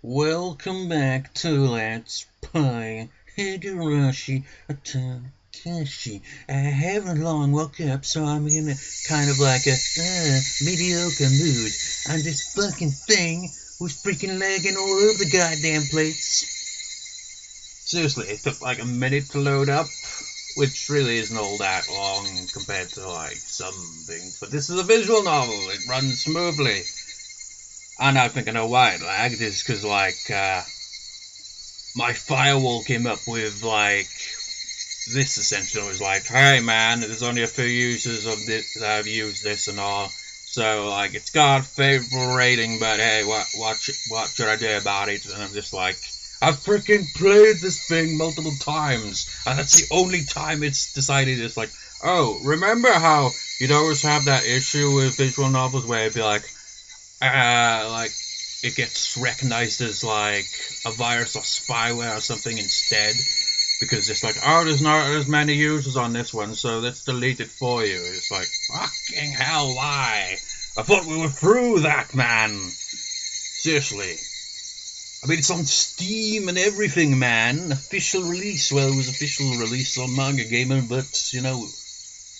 Welcome back to Let's Play Higurashi Watanagashi. I haven't long woke up, so I'm in a kind of like a mediocre mood. And this fucking thing was freaking lagging all over the goddamn place. Seriously, it took like a minute to load up, which really isn't all that long compared to like some things. But this is a visual novel, it runs smoothly. And I think I know why it lagged, is because, like, my firewall came up with, like, this essentially was like, hey man, there's only a few users of this that have used this and all, so, like, it's got a favorable rating, but hey, what should I do about it? And I'm just like, I've freaking played this thing multiple times, and that's the only time it's decided. It's like, oh, remember how you'd always have that issue with visual novels where it'd be like it gets recognized as like a virus or spyware or something instead, because it's like, oh, there's not as many users on this one, so let's delete it for you. It's like, fucking hell, why? I thought we were through that, man. Seriously. I mean, it's on Steam and everything, man. Official release. Well, it was official release on Manga Gamer, but, you know,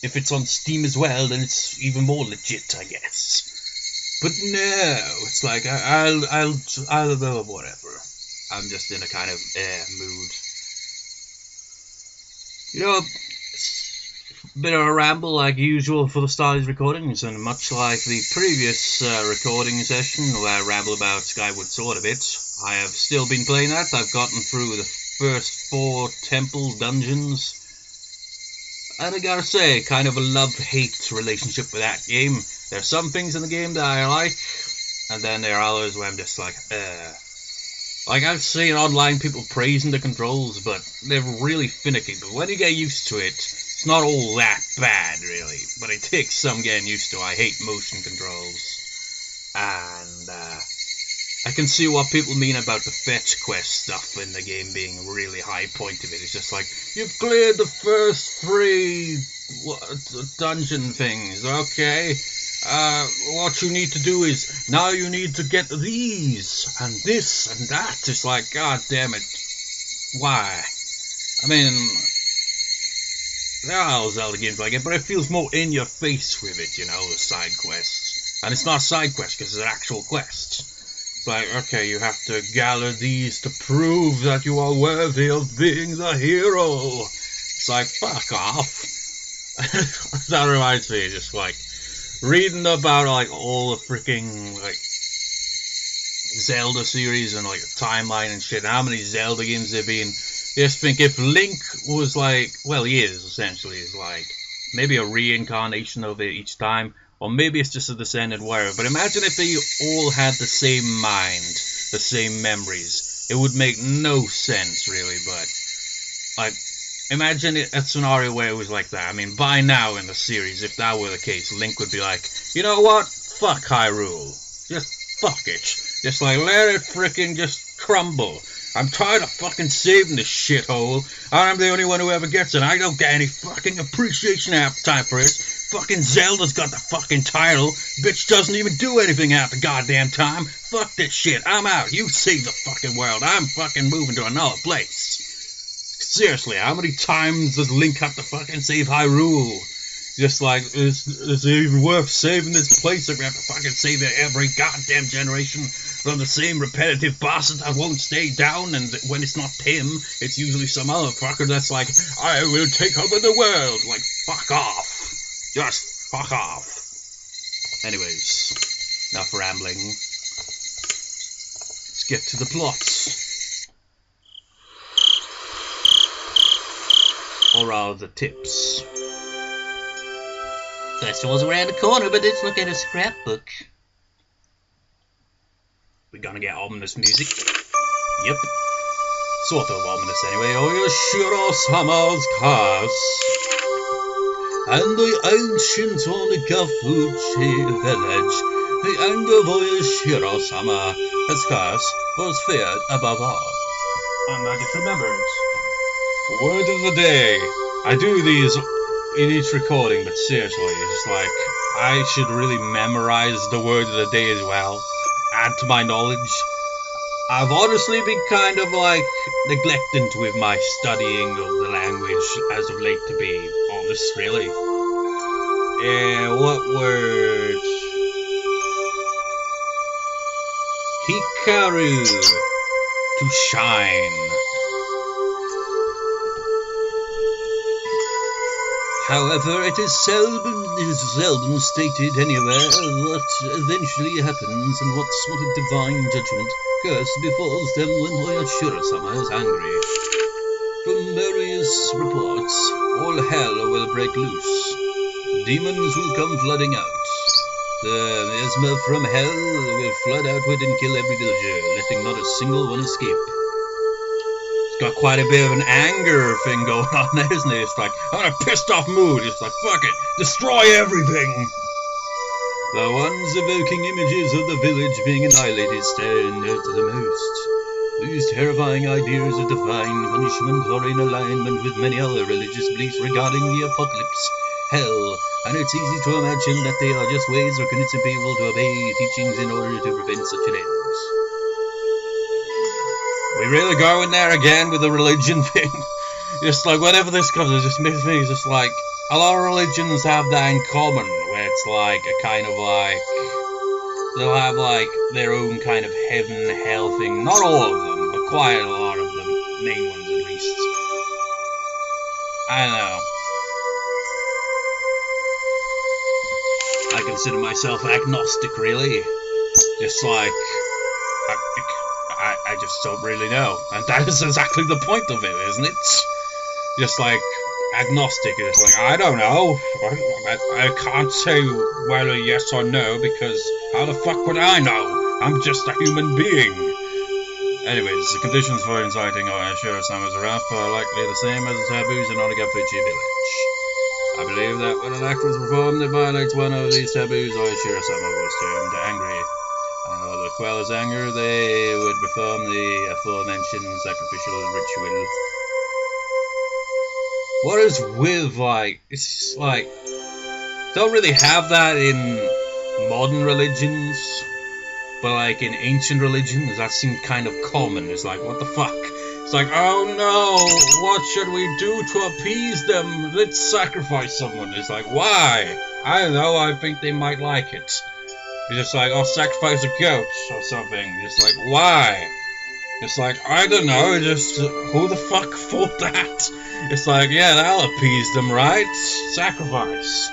if it's on Steam as well, then it's even more legit, I guess. But no, it's like, I'll whatever. I'm just in a kind of mood. You know, a bit of a ramble like usual for the start of these recordings, and much like the previous recording session where I ramble about Skyward Sword a bit, I have still been playing that. I've gotten through the first 4 temple dungeons. And I gotta say, kind of a love-hate relationship with that game. There are some things in the game that I like, and then there are others where I'm just like, Like, I've seen online people praising the controls, but they're really finicky. But when you get used to it, it's not all that bad, really. But it takes some getting used to. I hate motion controls. And, I can see what people mean about the fetch quest stuff in the game being a really high point of it. It's just like, you've cleared the first 3 dungeon things, okay? What you need to do is, now you need to get these, and this, and that. It's like, god damn it. Why? I mean, there are Zelda games like it, but it feels more in your face with it, you know, the side quests. And it's not a side quest, because it's an actual quest. It's like, okay, you have to gather these to prove that you are worthy of being the hero. It's like, fuck off. That reminds me, just like, reading about, like, all the freaking, like, Zelda series and, like, the timeline and shit, and how many Zelda games there have been. Just think if Link was, like, well, he is, essentially, is, like, maybe a reincarnation of it each time, or maybe it's just a descendant, whatever. But imagine if they all had the same mind, the same memories. It would make no sense, really, but, like, imagine a scenario where it was like that. I mean, by now in the series, if that were the case, Link would be like, you know what? Fuck Hyrule. Just fuck it. Just like, let it frickin' just crumble. I'm tired of fucking saving this shithole. I'm the only one who ever gets it. I don't get any fucking appreciation half the time for it. Fucking Zelda's got the fucking title. Bitch doesn't even do anything half the goddamn time. Fuck this shit. I'm out. You save the fucking world. I'm fucking moving to another place. Seriously, how many times does Link have to fucking save Hyrule? Just like, is it even worth saving this place if we have to fucking save it every goddamn generation from the same repetitive bastard that won't stay down, and when it's not him, it's usually some other fucker that's like, I will take over the world. Like, fuck off. Just fuck off. Anyways, enough rambling. Let's get to the plots. Or rather, the tips. Festival's around the corner, but let's look at a scrapbook. We're gonna get ominous music. Yep. Sort of ominous anyway. Oyashiro-sama's curse. And the ancient Onikafuchi village, the end of Oyashiro-sama, his curse was feared above all. And I just remembered. Word of the day. I do these in each recording, but seriously, it's like, I should really memorize the word of the day as well. Add to my knowledge. I've honestly been kind of like neglectant with my studying of the language as of late, to be honest, really. What word? Hikaru, to shine. However, it is seldom stated anywhere what eventually happens and what sort of divine judgment curse befalls them when Oyashiro-sama is angry. From various reports, all hell will break loose. Demons will come flooding out. The miasma from hell will flood outward and kill every villager, letting not a single one escape. Got quite a bit of an anger thing going on there, isn't it? It's like, I'm in a pissed off mood. It's like, fuck it, destroy everything. The ones evoking images of the village being annihilated stand out the most. These terrifying ideas of divine punishment are in alignment with many other religious beliefs regarding the apocalypse, hell, and it's easy to imagine that they are just ways for innocent people to obey teachings in order to prevent such an end. We really go in there again with the religion thing. Just like whenever this comes, it just makes me just like a lot of religions have that in common, where it's like a kind of like they'll have like their own kind of heaven hell thing. Not all of them, but quite a lot of the main ones at least. I don't know. I consider myself agnostic, really. Just like I just don't really know, and that is exactly the point of it, isn't it? Just like agnostic, it's like I don't know, I can't say whether yes or no because how the fuck would I know? I'm just a human being. Anyways, the conditions for inciting oyashiro-sama's wrath are likely the same as the taboos in Onagafuchi village. I believe that when an act was performed that violates one of these taboos, oyashiro-sama was termed angry. In order to quell his anger, they would perform the aforementioned sacrificial ritual. What is with, like, it's just like, don't really have that in modern religions, but like in ancient religions, that seemed kind of common. It's like, what the fuck? It's like, oh no, what should we do to appease them? Let's sacrifice someone. It's like, why? I don't know, I think they might like it. It's just like, I'll sacrifice a goat or something. Just like, why? It's like, I don't know, just, who the fuck thought that? It's like, yeah, that'll appease them, right? Sacrifice.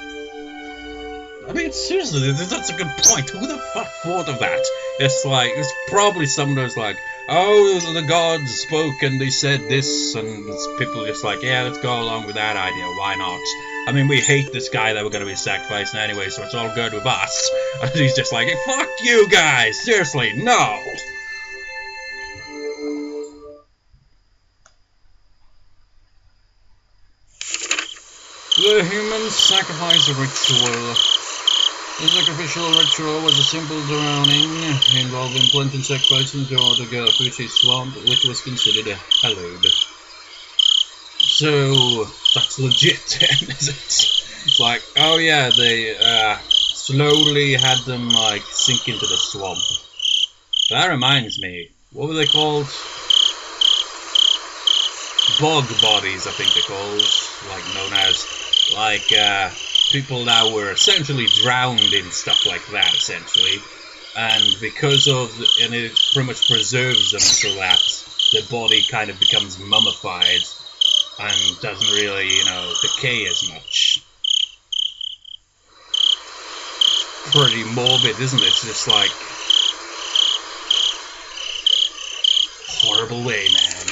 I mean, seriously, that's a good point. Who the fuck thought of that? It's like, it's probably someone who's like, oh, the gods spoke and they said this, and people are just like, yeah, let's go along with that idea, why not? I mean, we hate this guy that we're going to be sacrificing anyway, so it's all good with us. And he's just like, hey, fuck you guys, seriously, no! The human sacrifice ritual. The sacrificial ritual was a simple drowning involving planting sacrifice into Higurashi swamp, which was considered a hallowed. So that's legit then, is it? It's like, oh yeah, they slowly had them like sink into the swamp. That reminds me, what were they called? Bog bodies, I think they're called, like known as, like people that were essentially drowned in stuff like that, essentially, and because of, and it pretty much preserves them so that their body kind of becomes mummified and doesn't really, you know, decay as much. Pretty morbid, isn't it? It's just like horrible way, man.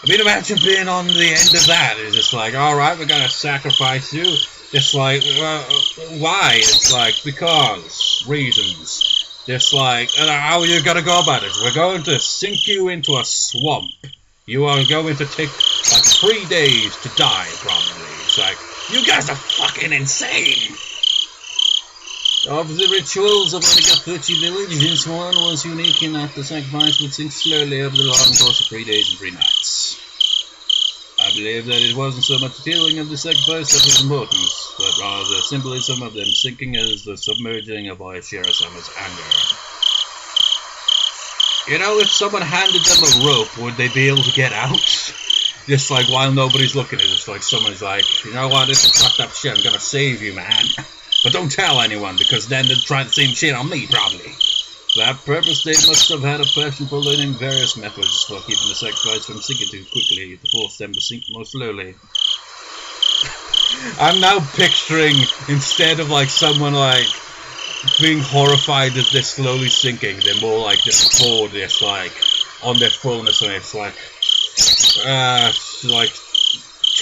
I mean, imagine being on the end of that. It's just like, alright, we're gonna sacrifice you. It's like, why? It's like, because. Reasons. Just like, how are you gonna go about it? We're going to sink you into a swamp. You are going to take, like, 3 days to die, probably. It's like, you guys are fucking insane! Of the rituals of Onagafuchi village, this one was unique in that the sacrifice would sink slowly over the long course of 3 days and 3 nights. I believe that it wasn't so much the feeling of the sacrifice that was important, but rather the symbolism of them sinking as the submerging of Oyashiro-sama's anger. You know, if someone handed them a rope, would they be able to get out? Just like while nobody's looking at it, just like someone's like, you know what, this is fucked up shit, I'm gonna save you, man. But don't tell anyone, because then they'll try the same shit on me, probably. For that purpose, they must have had a passion for learning various methods for keeping the sacrifice from sinking too quickly to force them to sink more slowly. I'm now picturing, instead of like someone like being horrified as they're slowly sinking, they're more like just bored, it's like on their fullness, and it's like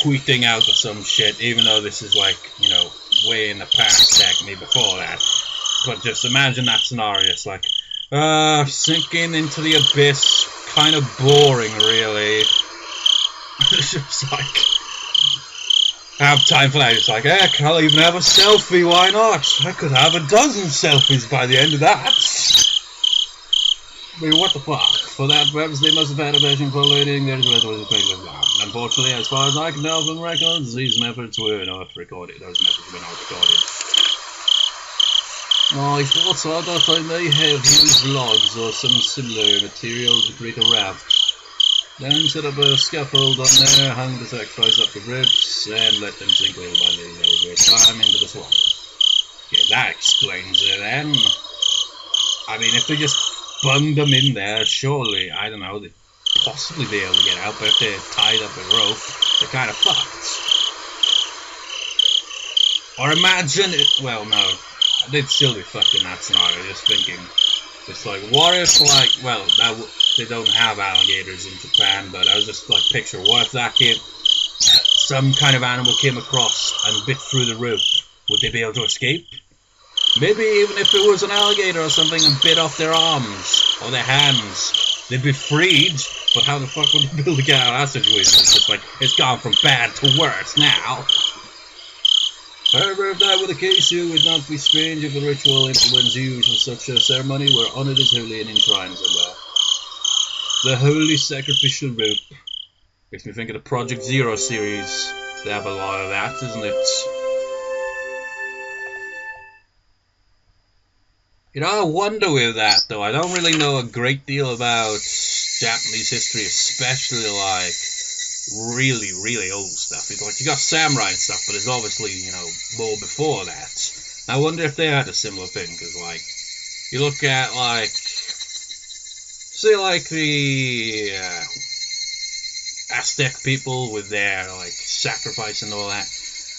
tweeting out or some shit, even though this is like, you know, way in the past, technically before that. But just imagine that scenario. It's like, sinking into the abyss, kind of boring, really. It's just like, I have time for that. It's like, heck, I'll even have a selfie, why not? I could have a dozen selfies by the end of that. I mean, what the fuck? For that purpose, they must have had a passion for learning. Unfortunately, as far as I can tell from records, these methods were not recorded. Those methods were not recorded. I thought that I may have used logs or some similar material to create a raft. Then set up a scaffold on there, hung the sacrifice up with ropes, and let them sink little by little over time into the swamp. Yeah, that explains it then. I mean, if they just bunged them in there, surely, I don't know, they'd possibly be able to get out, but if they're tied up with rope, they're kind of fucked. Or imagine it, well, no, they'd still be fucked in that scenario, just thinking. It's like, what if, like, well, they don't have alligators in Japan, but I was just like, picture, what if that kid, some kind of animal came across and bit through the rope? Would they be able to escape? Maybe even if it was an alligator or something and bit off their arms or their hands, they'd be freed, but how the fuck would they be able to get out of that situation? It's just like, it's gone from bad to worse now. However, if that were the case, it would not be strange if the ritual implements used for such a ceremony were honoured as holy and enshrined somewhere. The holy sacrificial rope. Makes me think of the Project Zero series. They have a lot of that, isn't it? You know, I wonder with that, though. I don't really know a great deal about Japanese history, especially like really, really old stuff. It's like you got samurai and stuff, but it's obviously, you know, more before that. I wonder if they had a similar thing, because like you look at like, say like the Aztec people with their like sacrifice and all that,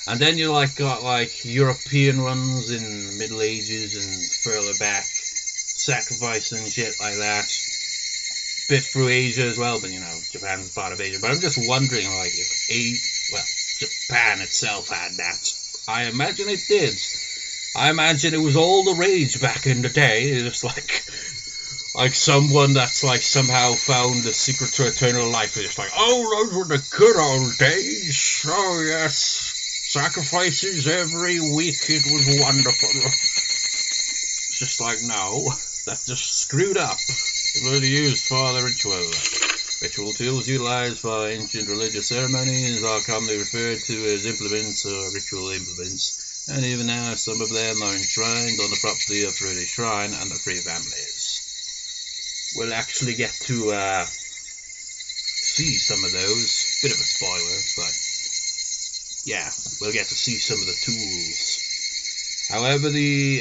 and then you like got like European ones in Middle Ages and further back, sacrifice and shit like that. Bit through Asia as well, but you know, Japan's part of Asia. But I'm just wondering, like, if Japan itself had that. I imagine it did. I imagine it was all the rage back in the day. It's like someone that's like somehow found the secret to eternal life. It's like, oh, those were the good old days. Oh yes, sacrifices every week. It was wonderful. It's just like, no, that's just screwed up. Were used for the ritual. Ritual tools utilized for ancient religious ceremonies are commonly referred to as implements or ritual implements, and even now some of them are enshrined on the property of the shrine and the three families. We'll actually get to see some of those. Bit of a spoiler, but yeah, we'll get to see some of the tools. However, the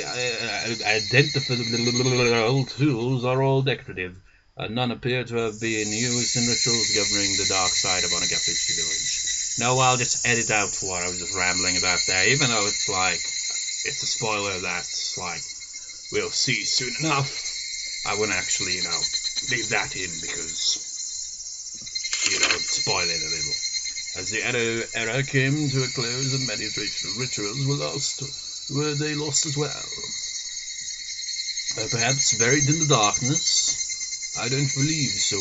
identifiable tools are all decorative, and none appear to have been used in rituals governing the dark side of Onagafuchi village. No, I'll just edit out what I was just rambling about there, even though it's like, it's a spoiler that's like, we'll see soon enough. I wouldn't actually, you know, leave that in because, you know, spoil it a little. As the Edo era came to a close and many traditional rituals were lost, were they lost as well? Perhaps buried in the darkness? I don't believe so.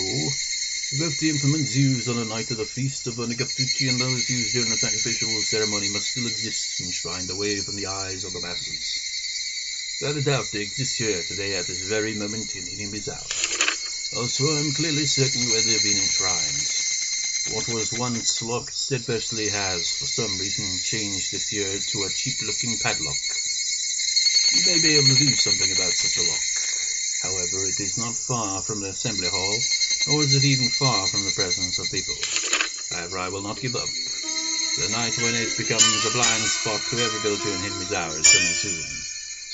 Both the implements used on the night of the feast of Onagafuchi and those used during the sacrificial ceremony must still exist enshrined away from the eyes of the masses. Without a doubt they exist here today at this very moment in Hinamizawa. Also, I'm clearly certain where they've been enshrined. What was once locked steadfastly has, for some reason, changed this year to a cheap-looking padlock. You may be able to do something about such a lock. However, it is not far from the assembly hall, nor is it even far from the presence of people. However, I will not give up. The night when it becomes a blind spot to every villager in Hinamizawa is coming soon.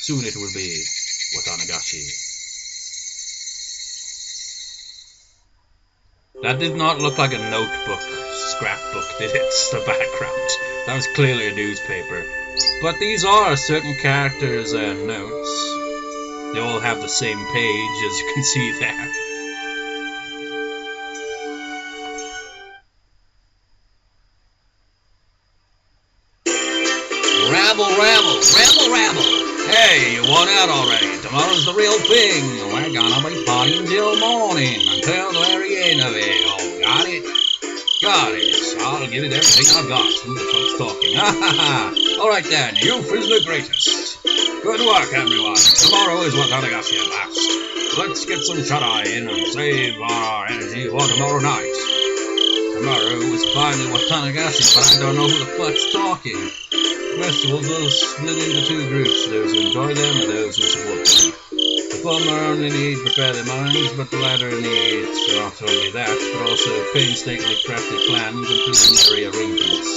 Soon it will be Watanagashi. That did not look like a notebook, scrapbook, did it? The background. That was clearly a newspaper. But these are certain characters and notes. They all have the same page, as you can see there. Rabble, rabble, rabble, rabble. Hey, you want out already? Tomorrow's the real thing. We're gonna be partying till morning, until the very end of it. Oh, got it? Got it. I'll give it everything I've got. Who the fuck's talking? Ha ha ha. Alright then, youth is the greatest. Good work, everyone. Tomorrow is Watanagashi at last. Let's get some shut-eye in and save our energy for tomorrow night. Tomorrow is finally Watanagashi, but I don't know who the fuck's talking. Festivals are split into two groups, those who enjoy them and those who support them. The former only need to prepare their minds, but the latter needs not only that, but also painstakingly crafted plans and preliminary arrangements.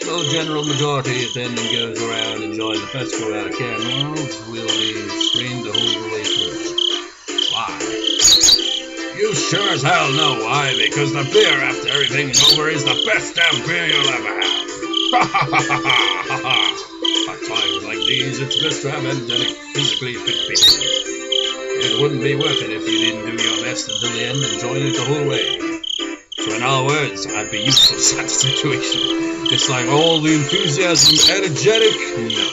Though the general majority attending goes around enjoying the festival out of cameras, will be screened the whole way through. Why? You sure as hell know why, because the beer after everything's over is the best damn beer you'll ever have. Ha ha ha ha ha ha! At times like these, it's best to have energetic, physically fit people. It wouldn't be worth it if you didn't do your best until the end and join it the whole way. So in other words, I'd be useless at the situation. It's like all the enthusiasm, energetic, no.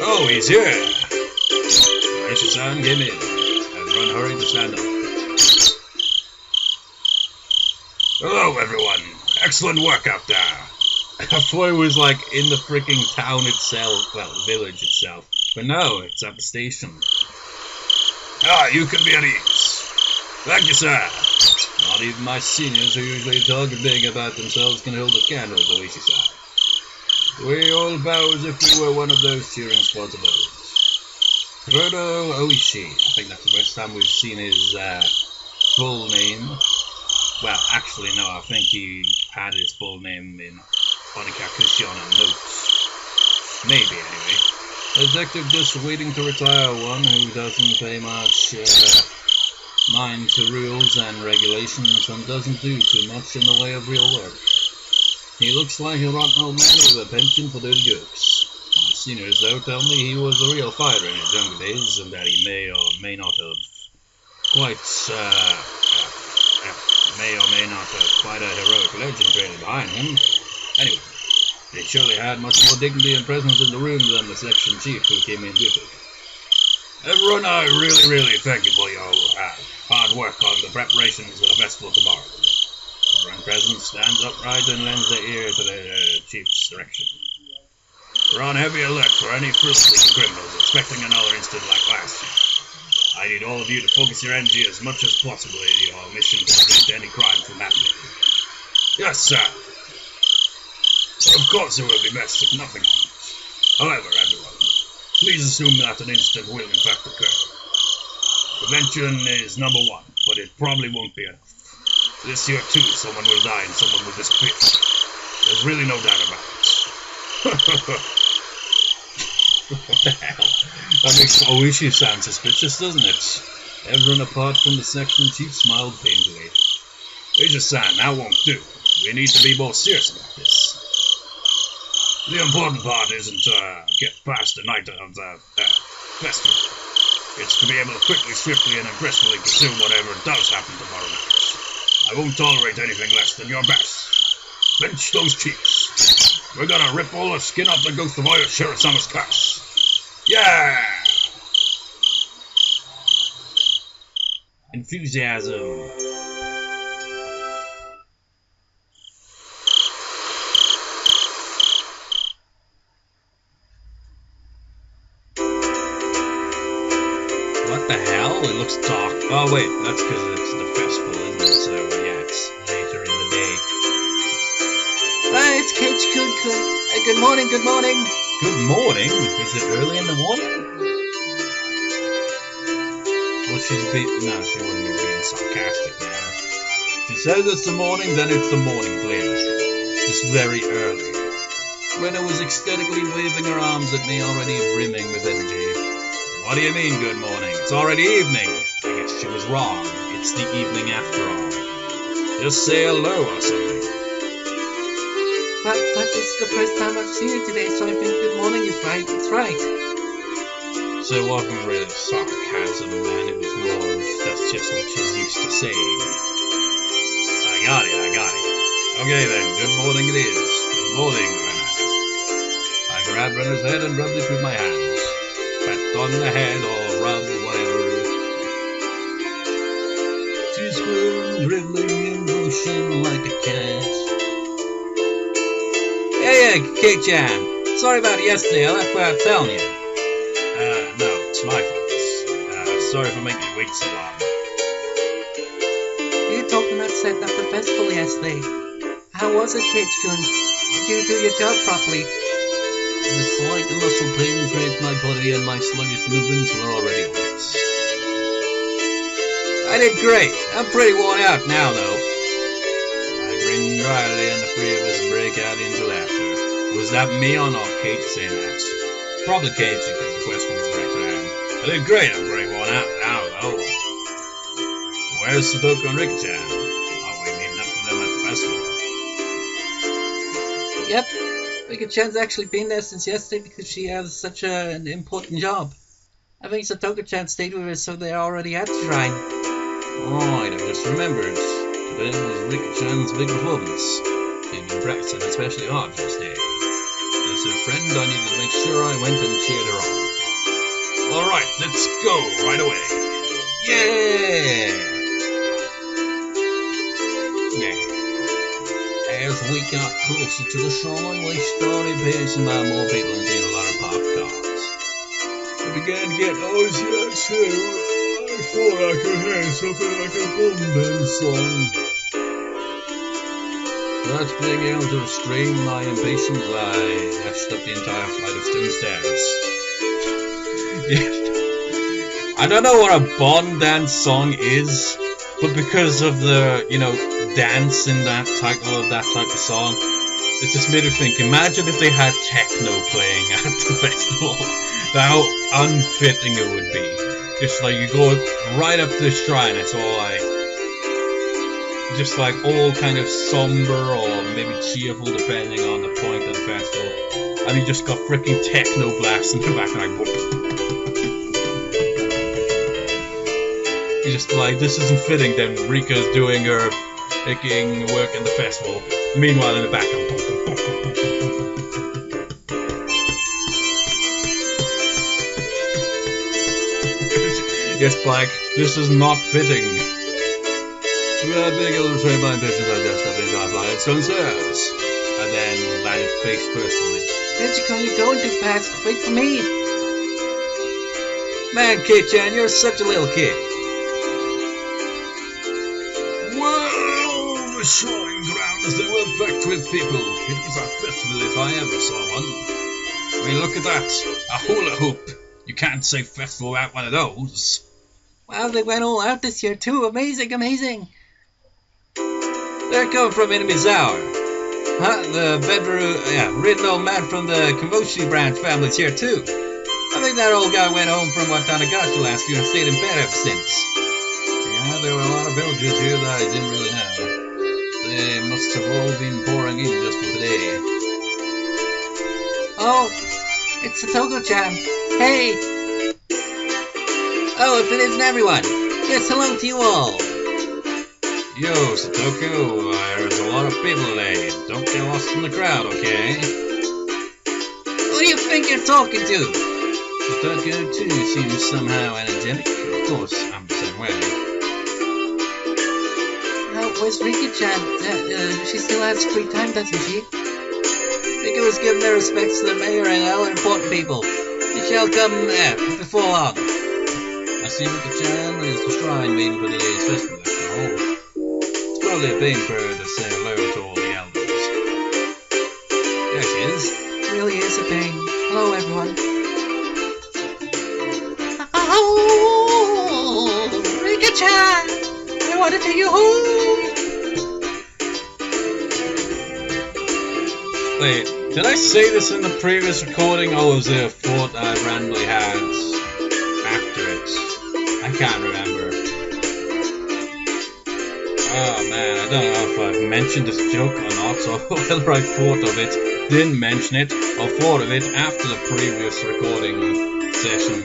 Oh, he's here! Ooishi-san came in, and Run hurried to stand up. Hello, everyone. Excellent work out there. I thought it was like in the freaking town itself, well, village itself. But no, it's at the station. Ah, you can be at ease. Thank you, sir. Not even my seniors, who usually talk big about themselves, can hold a candle to Ooishi-san. We all bow as if we were one of those cheering squads of others. Ooishi. I think that's the first time we've seen his full name. Well, actually, no, I think he had his full name in Watanagashi on a note. Maybe, anyway. A detective just waiting to retire, one who doesn't pay much mind to rules and regulations and doesn't do too much in the way of real work. He looks like a rotten old man with a penchant for dirty jokes. My seniors, though, tell me he was a real fighter in his younger days and that he may or may not have quite quite a heroic legend training behind him. Anyway, they surely had much more dignity and presence in the room than the section chief who came in with it. Everyone, I really thank you for your hard work on the preparations for the festival tomorrow. Everyone present stands upright and lends their ear to the chief's direction. We're on heavy alert for any thrill-seeking criminals expecting another incident like last year. I need all of you to focus your energy as much as possible in your mission to prevent any crime from happening. Yes, sir. Of course it will be best if nothing happens. However, everyone, please assume that an incident will in fact occur. Prevention is number one, but it probably won't be enough. This year too, someone will die and someone will disappear. There's really no doubt about it. What the hell? That makes Ooishi sound suspicious, doesn't it? Everyone apart from the section chief smiled painfully. Ooishi-san, that won't do. We need to be more serious about this. The important part isn't to get past the night of the festival. It's to be able to quickly, swiftly, and aggressively consume whatever does happen tomorrow night. I won't tolerate anything less than your best. Bench those cheeks. We're gonna rip all the skin off the ghost of oyashiro-sama's curse. Yeah! Enthusiasm. What the hell? It looks dark. Oh wait, that's because it's the festival, isn't it? So yeah, it's later in the day. It's Keiichi. Good morning, good morning. Good morning? Is it early in the morning? she wouldn't be being sarcastic now. She says it's the morning, then it's the morning, clearly. Just very early. Rena was ecstatically waving her arms at me, already brimming with energy. What do you mean, good morning? It's already evening. I guess she was wrong. It's the evening after all. Just say hello or something. But this is the first time I've seen it today, so I think good morning is right. It's right. So it wasn't really sarcasm, man. It was more of that's just what she's used to saying. I got it. Okay then, good morning it is. Good morning, Rena. I grabbed Rena's head and rubbed it with my hands. Pat on the head or rub, whatever. She squirmed, wriggling in motion like a cat. Hey, Keiichi-chan. Sorry about yesterday, I left without telling you. No, it's my fault. Sorry for making you wait so long. You told me that set up the festival yesterday. How was it, Keiichi-kun? Did you do your job properly? The slight muscle pain cramped my body and my sluggish movements were already worse. I did great. I'm pretty worn out now, though. I grinned dryly and the three of us break out into laughter. Was that Mion or Kate saying that? Probably Keiichi, because the question was directed at him. I did great. I'm pretty worn out now, though. Where's Satoko and Rika-chan? Are we meeting up with them at the festival? Yep. Rika-chan's actually been there since yesterday because she has such an important job. I think Satoko-chan stayed with her, so they're already at the shrine. Right, I just remembered. Today was Rika-chan's big performance. She'd been practicing especially hard for this day. As her friend, I needed to make sure I went and cheered her on. Alright, let's go right away. Yeah! As we got closer to the shrine, we started passing by more people and seeing a lot of parked cars. It began to get noisy too. I thought I could hear something like a boom band song. Without being able to restrain my impatience, I dashed up the entire flight of stone stairs. I don't know what a Bond dance song is, but because of the, dance in that title of that type of song, it just made me think, imagine if they had techno playing at the festival, how unfitting it would be. Just like you go right up to the shrine, it's all like, just like all kind of somber or maybe cheerful depending on the point of the festival, and you just got freaking techno blast in the back and like, you're just like, this isn't fitting. Then Rika's doing her picking work in the festival. Meanwhile, in the background, just like, this is not fitting. We are being illustrated by ambitions I just got in our flight stone stairs. And then landed face first on it. Keiichi-kun, you're going too fast. Wait for me. Man, Keiichi-chan, you're such a little kid. The shrine grounds, they were packed with people. It was a festival if I ever saw one. I mean, look at that. A hula hoop. You can't say festival without one of those. Wow, they went all out this year too. Amazing. They're coming from Hinamizawa. Huh? The written old man from the Keiichi branch family's here too. I think that old guy went home from Watanagashi last year and stayed in bed ever since. Yeah, there were a lot of villagers here that I didn't really know. They must have all been pouring in just for today. Oh, it's Satoko-chan. Hey! Oh, if it isn't everyone, yes, hello to you all. Yo, Satoko, there's a lot of people today. Don't get lost in the crowd, okay? Who do you think you're talking to? Satoko, too, seems somehow energetic. Of course, I'm the same way. Where's Rika-chan? She still has free time, doesn't she? Rika was giving their respects to the mayor and other important people. She shall come before long. I see Rika-chan is the shrine meeting for today's festival after all. It's probably a pain for her to say hello to all the elders. There she is. It really is a pain. Hello, everyone. I want to take you home. Wait, did I say this in the previous recording, or was it a thought I randomly had after it? I can't remember. Oh man, I don't know if I've mentioned this joke or not, or whether I thought of it, didn't mention it, or thought of it after the previous recording session.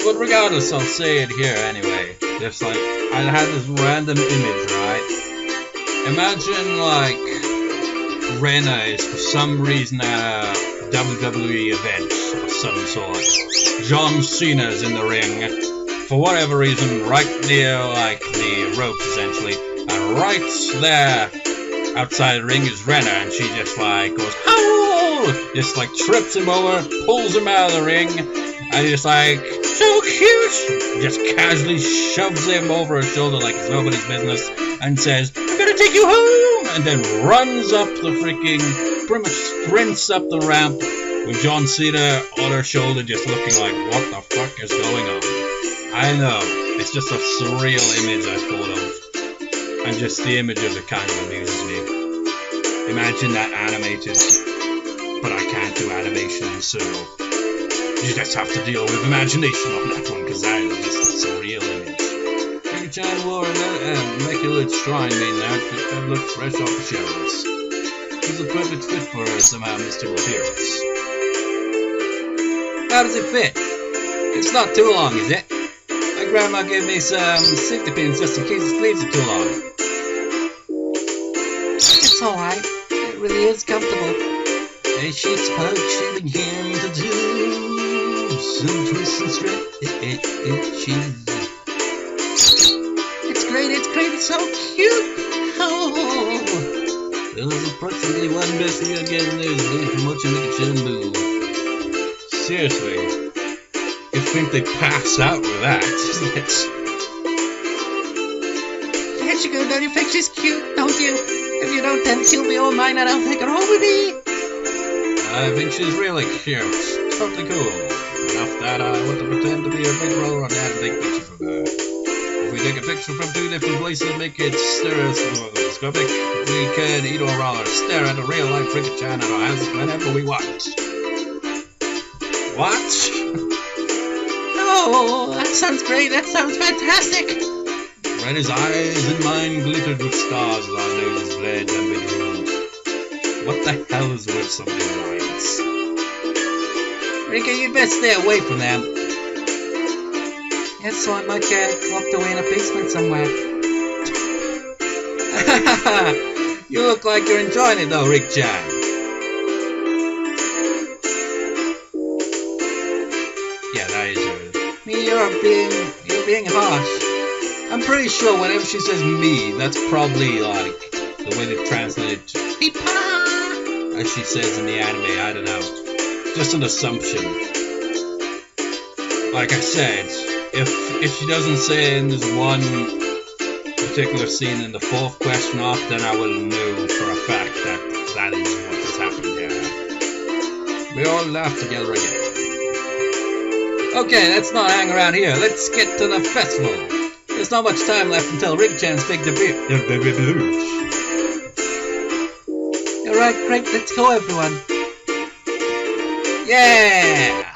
But regardless, I'll say it here anyway. Just like, I had this random image, right? Imagine like Rena is for some reason at a WWE event of some sort. John Cena's in the ring. For whatever reason, right near like the ropes essentially, and right there outside the ring is Rena, and she just like goes howl, just like trips him over, pulls him out of the ring, and just like so cute, just casually shoves him over her shoulder like it's nobody's business, and says, "I'm gonna take you home," and then runs up the freaking, pretty much sprints up the ramp with John Cena on her shoulder, just looking like, what the fuck is going on? I know, it's just a surreal image I thought of, and just the image of it kind of amuses me. Imagine that animated, but I can't do animation, so you just have to deal with imagination on that one, because that is just a surreal image. Keiichi wore an immaculate shrine maiden outfit that looked fresh off the shelves. It was a perfect fit for her somehow mystical appearance. How does it fit? It's not too long, is it? My grandma gave me some safety pins just in case the sleeves are too long. It's alright. It really is comfortable. And she's coaching him to do some twists and stretches. It's great, it's so cute. Oh. There's approximately one best thing I get in there is really from watching the kitchen move. Seriously, you think they pass out with that? Yeah, she goes down. You think she's cute, don't you? If you don't, then she'll be all mine and I'll take her home with me. I think she's really cute. Totally cool. Enough that I want to pretend to be her big brother and dad and take pictures of her. If we take a picture from two different places and make it stereoscopic, we can either or rather stare at a real-life Rika-chan at our houses whenever we want. What? Oh, that sounds great. That sounds fantastic. Rena's eyes and mine glittered with stars as our noses bled and bedroom. What the hell is with some of these lines? Rika, you'd best stay away from them. Yes, so I might get locked away in a basement somewhere. You look like you're enjoying it though, Rick-chan. Yeah, that is her. Me, you're being harsh. I'm pretty sure whenever she says me, that's probably like the way they translate it, as she says in the anime, I don't know. Just an assumption. Like I said, if she doesn't say in this one particular scene in the fourth question off, then I will know for a fact that that is what has happened here. We all laugh together again. Okay, let's not hang around here. Let's get to the festival. There's not much time left until Rig-chan's big debut. Alright, great. Let's go, everyone. Yeah!